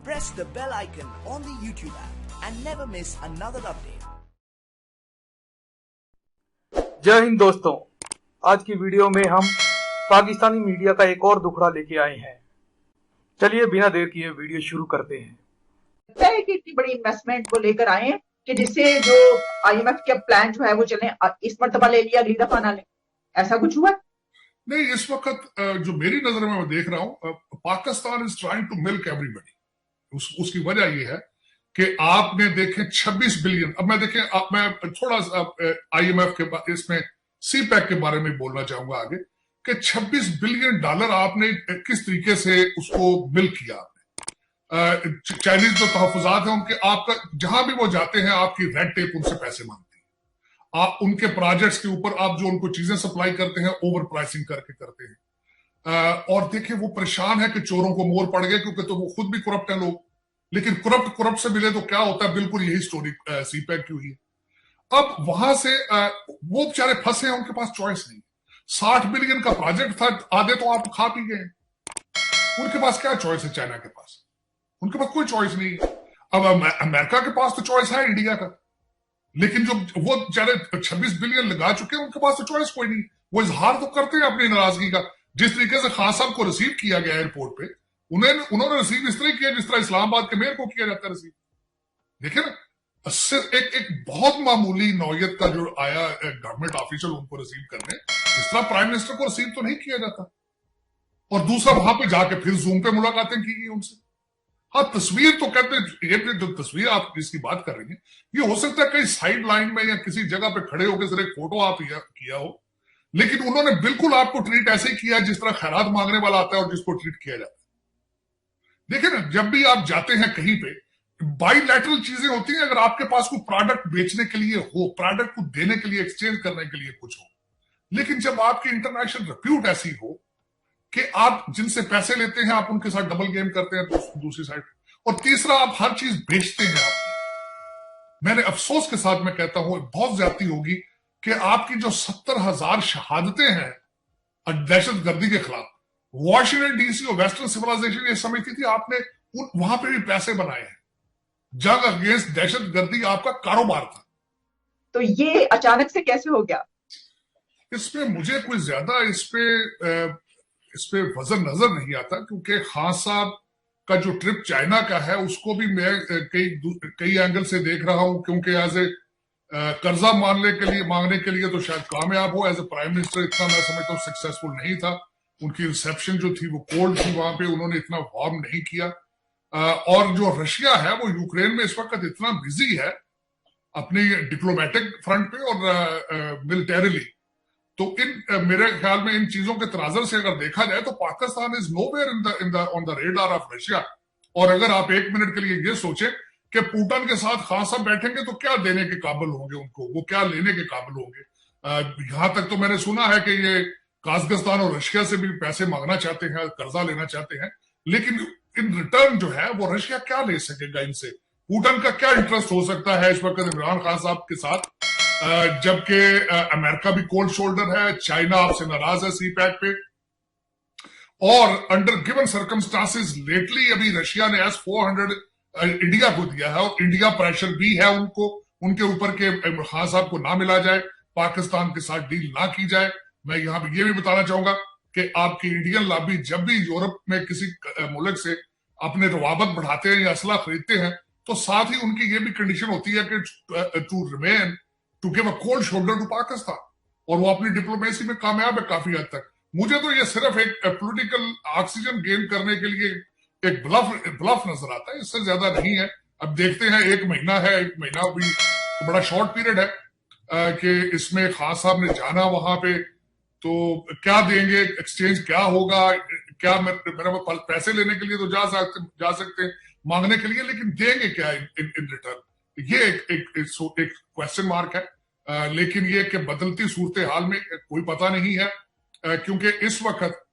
press the bell icon on the YouTube app and never miss another update. जय हिंद दोस्तों, आज की video में हम पाकिस्तानी मीडिया का एक और दुखड़ा लेके आए हैं। चलिए बिना देर किए वीडियो शुरू करते हैं। लगता है कि इतनी बड़ी इन्वेस्टमेंट को लेकर आए हैं कि जिससे जो आईएमएफ का प्लान जो है वो चले, इस मर्तबा ले लिया, अगली दफा ना ले, ऐसा कुछ हुआ? नहीं, इस वक्त जो मेरी नजर में मैं देख रहा हूं, Pakistan is trying to milk everybody. उसकी वजह ये है कि आपने देखे 26 बिलियन। अब मैं थोड़ा आईएमएफ के इसमें सीपैक के बारे में बोलना चाहूंगा आगे कि 26 बिलियन डॉलर आपने किस तरीके से उसको मिल्क किया आपने। चाइनीज जो तहफुजात हैं उनके, आपका जहां भी वो जाते हैं आपकी रेड टेप उनसे पैसे मांगती है। आप उनके प्रोजेक्ट्स के ऊपर आप जो उनको चीजें सप्लाई करते हैं ओवर प्राइसिंग करके करते हैं। और देखिए वो परेशान है कि चोरों को मोर पड़ गए, क्योंकि तो वो खुद भी करप्ट है लोग, लेकिन करप्ट से मिले तो क्या होता है, बिल्कुल यही स्टोरी सीपैक की हुई है। अब वहां से वो बेचारे फंसे हैं, उनके पास चॉइस नहीं। 60 बिलियन का प्रोजेक्ट था, आधे तो आप खा पी गए। उनके पास क्या चॉइस है? चाइना के पास उनके पास कोई चॉइस नहीं है। अब अमेरिका के पास तो चॉइस है इंडिया का, लेकिन जो वो बेचारे 26 बिलियन लगा चुके हैं उनके पास तो चॉइस कोई नहीं। वो इजहार तो करते हैं अपनी नाराजगी का। जिस तरीके से खान साहब को रिसीव किया गया एयरपोर्ट पे, उन्होंने रिसीव इस तरह किया जिस तरह इस्लामाबाद के मेयर को किया जाता है रिसीव। देखिए ना, एक बहुत मामूली नौयत का जो आया गवर्नमेंट ऑफिशियल उनको रिसीव करने, इस तरह प्राइम मिनिस्टर को रिसीव तो नहीं किया जाता। और दूसरा वहां पे जाके फिर जूम पे मुलाकातें की गई उनसे। हाँ, तस्वीर तो कहते हैं, ये जो तस्वीर आप जिसकी बात कर रही हैं, ये हो सकता है कहीं साइड लाइन में या किसी जगह पे खड़े होकर सिर्फ एक फोटो आप किया हो, लेकिन उन्होंने बिल्कुल आपको ट्रीट ऐसे ही किया जिस तरह खैरात मांगने वाला आता है और जिसको ट्रीट किया जाता है। देखिए ना, जब भी आप जाते हैं कहीं पे, बाइलैटरल चीजें होती हैं। अगर आपके पास कोई प्रोडक्ट बेचने के लिए हो, प्रोडक्ट को देने के लिए, एक्सचेंज करने के लिए कुछ हो, लेकिन जब आपकी इंटरनेशनल रिप्यूट ऐसी हो कि आप जिनसे पैसे लेते हैं आप उनके साथ डबल गेम करते हैं दूसरी साइड, और तीसरा आप हर चीज बेचते हैं आपकी। मैंने अफसोस के साथ मैं कहता हूं, बहुत ज्यादती होगी कि आपकी जो 70,000 शहादतें हैं दहशत गर्दी के खिलाफ, वॉशिंगटन डीसी और वेस्टर्न सिविलाइजेशन ये समझती थी आपने वहां पे भी पैसे बनाए हैं। जंग अगेंस्ट दहशत गर्दी आपका कारोबार था। तो ये अचानक से कैसे हो गया? इसमें मुझे कोई ज्यादा इस पे वजन नजर नहीं आता, क्योंकि खान साहब का जो ट्रिप चाइना का है उसको भी मैं कई एंगल से देख रहा हूं, क्योंकि एज ए कर्जा मांगने के लिए तो शायद कामयाब हो। एज ए प्राइम मिनिस्टर इतना मैं समझता हूं सक्सेसफुल नहीं था। उनकी रिसेप्शन जो थी वो कोल्ड थी, वहां पे उन्होंने इतना वार्म नहीं किया। और जो रशिया है वो यूक्रेन में इस वक्त इतना बिजी है अपनी डिप्लोमेटिक फ्रंट पे और मिलिटरीली, तो मेरे ख्याल में इन चीजों के तनाजर से अगर देखा जाए तो Pakistan is nowhere on the radar of Russia. और अगर आप एक मिनट के लिए ये सोचें कि पुतिन के साथ खान साहब बैठेंगे तो क्या देने के काबिल होंगे उनको, वो क्या लेने के काबिल होंगे। यहां तक तो मैंने सुना है कि ये काजकिस्तान और रशिया से भी पैसे मांगना चाहते हैं, कर्जा लेना चाहते हैं, लेकिन इन रिटर्न जो है वो रशिया क्या ले सकेगा इनसे। पुतिन का क्या इंटरेस्ट हो सकता है इस वक्त इमरान खान साहब के साथ, जबकि अमेरिका भी कोल्ड शोल्डर है, चाइना आपसे नाराज है सीपैक पे। और अंडर गिवन सर्कमस्टांसेस लेटली अभी रशिया ने S-400 इंडिया को दिया है, और इंडिया प्रेशर भी है उनके ऊपर के खान साहब को ना मिला जाए, पाकिस्तान के साथ डील ना की जाए। मैं यहां पर यह भी बताना चाहूंगा कि आपकी इंडियन लॉबी जब भी यूरोप में किसी मुल्क से अपने रवाबत बढ़ाते हैं या असला खरीदते हैं, तो साथ ही उनकी ये भी कंडीशन होती है कि to give a cold shoulder to Pakistan, और वो अपनी डिप्लोमेसी में कामयाब है काफी हद तक। मुझे तो ये सिर्फ एक पॉलिटिकल ऑक्सीजन गेन करने के लिए एक ब्लफ नजर आता है, इससे ज्यादा नहीं है। अब देखते हैं, एक महीना है, एक महीना भी तो बड़ा शॉर्ट पीरियड है कि इसमें खान साहब ने जाना वहां पे, तो क्या देंगे, एक्सचेंज क्या होगा, क्या मेरा पैसे लेने के लिए तो जा सकते हैं मांगने के लिए, लेकिन देंगे क्या इन रिटर्न, ये एक क्वेश्चन मार्क है। लेकिन ये कि बदलती सूरत हाल में कोई पता नहीं है, क्योंकि इस वक्त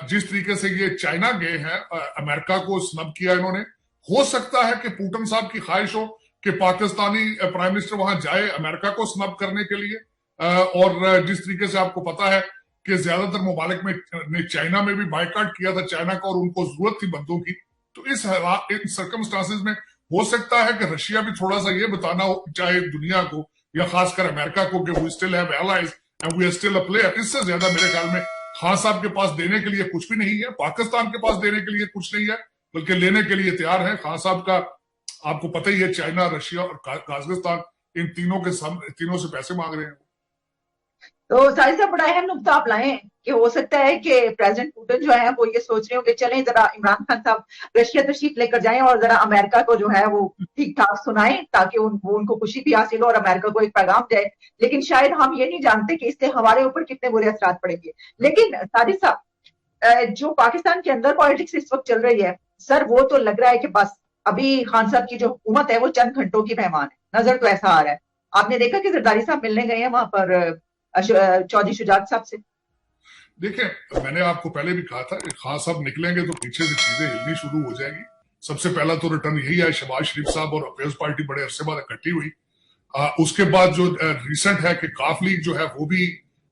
जिस तरीके से ये चाइना गए हैं, अमेरिका को स्नब किया इन्होंने, हो सकता है कि पुतिन साहब की ख्वाहिश हो कि पाकिस्तानी प्राइम मिनिस्टर वहां जाए अमेरिका को स्नब करने के लिए। और जिस तरीके से आपको पता है कि ज्यादातर ममालिक में ने चाइना में भी बाइकाट किया था चाइना का, और उनको जरूरत थी बंदों की, تو ان سرکمسٹانسز میں ہو سکتا ہے کہ رشیا بھی تھوڑا سا یہ بتانا ہو چاہے دنیا کو یا خاص کر امریکہ کو کہ we still have allies and we are still a player. اس سے زیادہ میرے خیال میں خان صاحب کے پاس دینے کے لیے کچھ بھی نہیں ہے، پاکستان کے پاس دینے کے لیے کچھ نہیں ہے، بلکہ لینے کے لیے تیار ہے. خان صاحب کا آپ کو پتہ ہی ہے چائنا، رشیا اور قازقستان ان تینوں سے پیسے مانگ رہے ہیں. تو ساری صاحب بڑا اہم نقطہ آپ لائیں کہ ہو سکتا ہے کہ پریزیڈنٹ پوٹن جو ہے وہ یہ سوچ رہے ہوں کہ چلیں ذرا عمران خان صاحب رشیا تشریف لے کر جائیں اور ذرا امریکہ کو جو ہے وہ ٹھیک ٹھاک سنائیں تاکہ ان کو خوشی بھی حاصل ہو اور امریکہ کو ایک پیغام جائے. لیکن شاید ہم یہ نہیں جانتے کہ اس سے ہمارے اوپر کتنے برے اثرات پڑیں گے. لیکن ساجد صاحب جو پاکستان کے اندر پالیٹکس اس وقت چل رہی ہے سر، وہ تو لگ رہا ہے کہ بس ابھی خان صاحب کی جو حکومت ہے وہ چند گھنٹوں کی مہمان ہے. نظر تو ایسا آ رہا ہے. آپ نے دیکھا کہ زرداری صاحب ملنے گئے ہیں وہاں پر چودھری شجاعت صاحب سے. دیکھیں میں نے آپ کو پہلے بھی کہا تھا کہ خان صاحب نکلیں گے تو پیچھے سے چیزیں ہلنی شروع ہو جائیں گی. سب سے پہلا تو ریٹرن یہی ہے، شہباز شریف صاحب اور پیپلز پارٹی بڑے عرصے بعد اکٹھی ہوئی. اس کے بعد جو ریسنٹ ہے کہ کاف لیگ جو ہے وہ بھی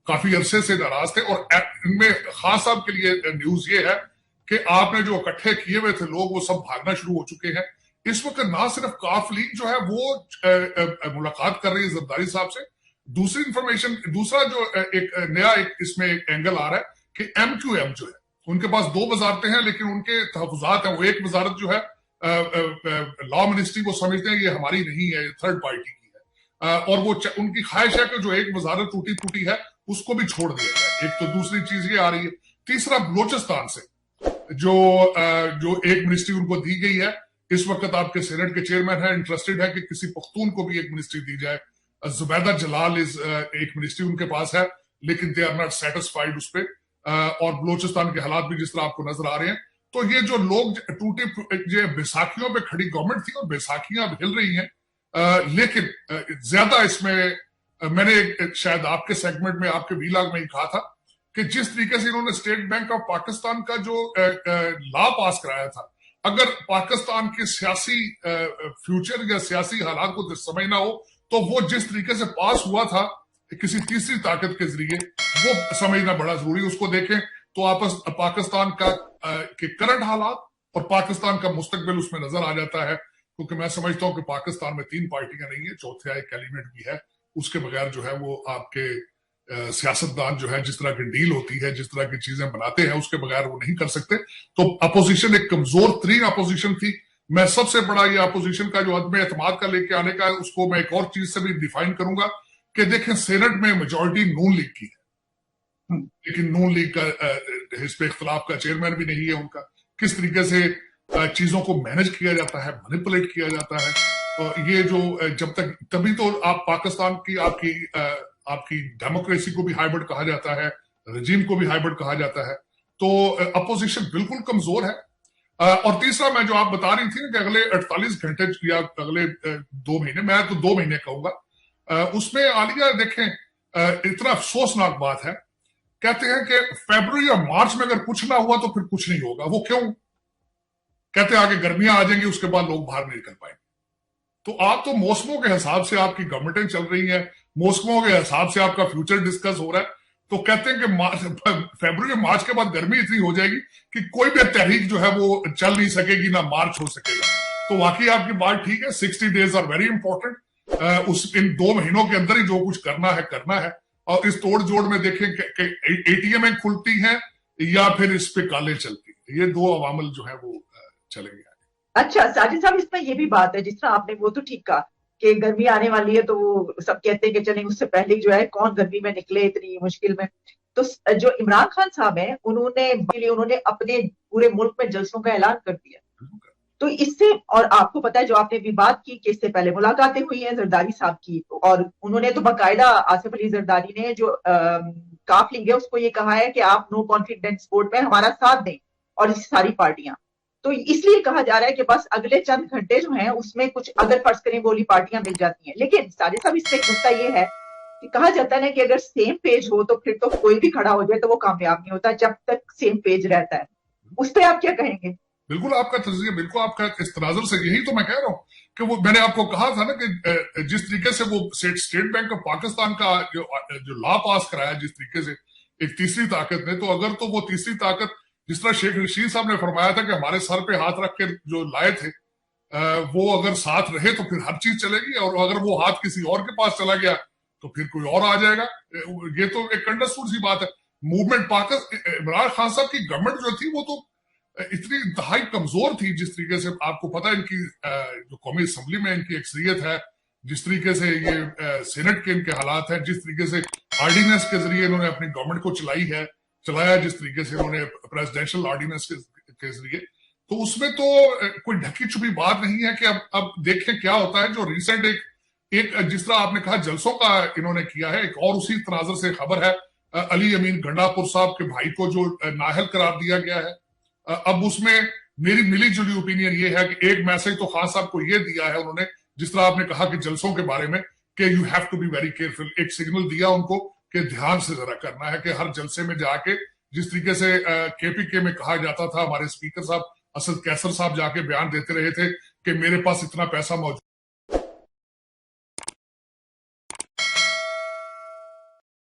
کافی عرصے سے ناراض تھے، اور ان میں خان صاحب کے لیے نیوز یہ ہے کہ آپ نے جو اکٹھے کیے ہوئے تھے لوگ وہ سب بھاگنا شروع ہو چکے ہیں. اس وقت نہ صرف کاف لیگ جو ہے وہ ملاقات کر رہی ہے زرداری صاحب سے، دوسری انفارمیشن، دوسرا جو ایک نیا اس میں ایک اینگل آ رہا ہے کہ ایم کیو ایم جو ہے ان کے پاس 2 وزارتیں ہیں لیکن ان کے تحفظات ہیں. وہ ایک وزارت جو ہے لا منسٹری وہ سمجھتے ہیں یہ ہماری نہیں ہے، یہ تھرڈ پارٹی کی ہے، اور وہ ان کی خواہش ہے کہ جو ایک وزارت ٹوٹی پھوٹی ہے اس کو بھی چھوڑ دیا جائے. ایک تو دوسری چیز یہ آ رہی ہے. تیسرا بلوچستان سے جو ایک منسٹری ان کو دی گئی ہے، اس وقت آپ کے سینٹ کے چیئرمین ہیں انٹرسٹڈ ہے کہ کسی پختون کو بھی ایک منسٹری دی جائے. زبیدہ جلال ایک منسٹری ان کے پاس ہے لیکن دے آر ناٹ سیٹسفائیڈ اس پہ، اور بلوچستان کے حالات بھی جس طرح آپ کو نظر آ رہے ہیں. تو یہ جو لوگ ٹوٹے بیساکھیوں پہ کھڑی گورنمنٹ تھی اور بیساکھیاں اب ہل رہی ہیں، لیکن زیادہ اس میں نے شاید آپ کے سیگمنٹ میں آپ کے ویلاگ میں ہی کہا تھا کہ جس طریقے سے انہوں نے اسٹیٹ بینک آف پاکستان کا جو لا پاس کرایا تھا، اگر پاکستان کے سیاسی فیوچر یا سیاسی حالات کو سمجھنا ہو تو وہ جس طریقے سے پاس ہوا تھا کسی تیسری طاقت کے ذریعے، وہ سمجھنا بڑا ضروری. اس کو دیکھیں تو پاکستان کے کرنٹ حالات اور پاکستان کا مستقبل اس میں نظر آ جاتا ہے. کیونکہ میں سمجھتا ہوں کہ پاکستان میں 3 پارٹیاں نہیں ہیں، چوتھا ایک ایلیمنٹ بھی ہے. اس کے بغیر جو ہے وہ آپ کے سیاستدان جو ہے جس طرح کی ڈیل ہوتی ہے، جس طرح کی چیزیں بناتے ہیں، اس کے بغیر وہ نہیں کر سکتے. تو اپوزیشن ایک کمزور ترین اپوزیشن تھی. میں سب سے بڑا یہ اپوزیشن کا جو عدم اعتماد کا لے کے آنے کا ہے اس کو میں ایک اور چیز سے بھی ڈیفائن کروں گا کہ دیکھیں سینٹ میں میجورٹی نون لیگ کی ہے، لیکن نون لیگ کا حزب اختلاف کا چیئرمین بھی نہیں ہے ان کا. کس طریقے سے چیزوں کو مینج کیا جاتا ہے، مینیپولیٹ کیا جاتا ہے، اور یہ جو جب تک تبھی تو آپ پاکستان کی آپ کی ڈیموکریسی کو بھی ہائیبرڈ کہا جاتا ہے، رجیم کو بھی ہائیبرڈ کہا جاتا ہے. تو اپوزیشن بالکل کمزور ہے. اور تیسرا میں جو آپ بتا رہی تھی کہ اگلے 48 گھنٹے یا اگلے 2 مہینے، میں تو 2 مہینے کہوں گا، اس میں عالیہ دیکھیں اتنا افسوسناک بات ہے. کہتے ہیں کہ فیبروری اور مارچ میں اگر کچھ نہ ہوا تو پھر کچھ نہیں ہوگا. وہ کیوں؟ کہتے ہیں آگے گرمیاں آ جائیں گی، اس کے بعد لوگ باہر نہیں نکل پائیں گے. تو آپ تو موسموں کے حساب سے آپ کی گورنمنٹیں چل رہی ہیں، موسموں کے حساب سے آپ کا فیوچر ڈسکس ہو رہا ہے. تو کہتے ہیں کہ فیبروری مارچ کے بعد گرمی اتنی ہو جائے گی کہ کوئی بھی تحریک جو ہے وہ چل نہیں سکے گی، نہ مارچ ہو سکے گا. تو واقعی آپ کی بات ٹھیک ہے، 60 days آر ویری امپورٹنٹ. ان 2 مہینوں کے اندر ہی جو کچھ کرنا ہے. اور اس توڑ جوڑ میں دیکھیں کہ ATM کھلتی ہیں یا پھر اس پہ کالے چلتی ہیں. یہ 2 عوامل جو ہے وہ چلیں گے. اچھا ساجد صاحب، اس میں یہ بھی بات ہے جس طرح آپ نے وہ تو ٹھیک کہا کہ گرمی آنے والی ہے تو وہ سب کہتے ہیں کہ چلیں اس سے پہلے جو ہے کون گرمی میں نکلے اتنی مشکل میں. تو جو عمران خان صاحب ہیں انہوں نے اپنے پورے ملک میں جلسوں کا اعلان کر دیا. تو اس سے، اور آپ کو پتا ہے جو آپ نے بھی بات کی کہ اس سے پہلے ملاقاتیں ہوئی ہیں زرداری صاحب کی، اور انہوں نے تو باقاعدہ آصف علی زرداری نے جو کاف لیگ ہے اس کو یہ کہا ہے کہ آپ نو کانفیڈنس ووٹ میں ہمارا ساتھ دیں، اور ساری پارٹیاں. تو اس لیے کہا جا رہا ہے کہ بس اگلے چند گھنٹے جو ہیں اس میں کچھ اگر فرض کریں بولی پارٹیاں مل جاتی ہیں. لیکن ساجد صاحب اس میں ایک نقطہ یہ ہے کہ کہا جاتا ہے نا کہ اگر سیم پیج ہو تو پھر تو کوئی بھی کھڑا ہو جائے تو وہ کامیاب نہیں ہوتا جب تک سیم پیج رہتا ہے. اس پہ آپ کیا کہیں گے؟ بالکل آپ کا تجزیہ، بالکل آپ کا اس تناظر سے یہی تو میں کہہ رہا ہوں کہ وہ میں نے آپ کو کہا تھا نا کہ جس طریقے سے وہ اسٹیٹ بینک آف پاکستان کا جو لا پاس کرایا جس طریقے سے ایک تیسری طاقت نے، تو اگر تو وہ تیسری طاقت जिस तरह शेख रशीद साहब ने फरमाया था कि हमारे सर पे हाथ रख के जो लाए थे वो अगर साथ रहे तो फिर हर चीज चलेगी, और अगर वो हाथ किसी और के पास चला गया तो फिर कोई और आ जाएगा। ये तो एक अंडरस्टूड सी बात है। मूवमेंट पाकिस्तान, इमरान खान साहब की गवर्नमेंट जो थी वो तो इतनी इंतहाई कमजोर थी, जिस तरीके से आपको पता है इनकी जो कौमी असम्बली में इनकी अक्सरियत है, जिस तरीके से ये सेनेट के इनके हालात हैं, जिस तरीके से ऑर्डिनेंस के जरिए इन्होंने अपनी गवर्नमेंट को चलाया, जिस तरीके से उन्होंने प्रेसिडेंशियल ऑर्डिनेंस के जरिए, तो उसमें तो कोई ढकी छुपी बात नहीं है कि अब देखें क्या होता है। जो रिसेंट एक जिस तरह आपने कहा जलसों का इन्होंने किया है, एक और उसी तनाजर से खबर है अली अमीन गंडापुर साहब के भाई को जो नाअहल करार दिया गया है। अब उसमें मेरी मिली जुली ओपिनियन ये है कि एक मैसेज तो खान साहब को ये दिया है उन्होंने, जिस तरह आपने कहा कि जलसों के बारे में कि you have to be very careful, एक सिग्नल दिया उनको कि ध्यान से जरा करना है कि हर जलसे में जाके, जिस तरीके से केपीके में कहा जाता था, हमारे स्पीकर साहब असद कैसर साहब जाके बयान देते रहे थे कि मेरे पास इतना पैसा मौजूद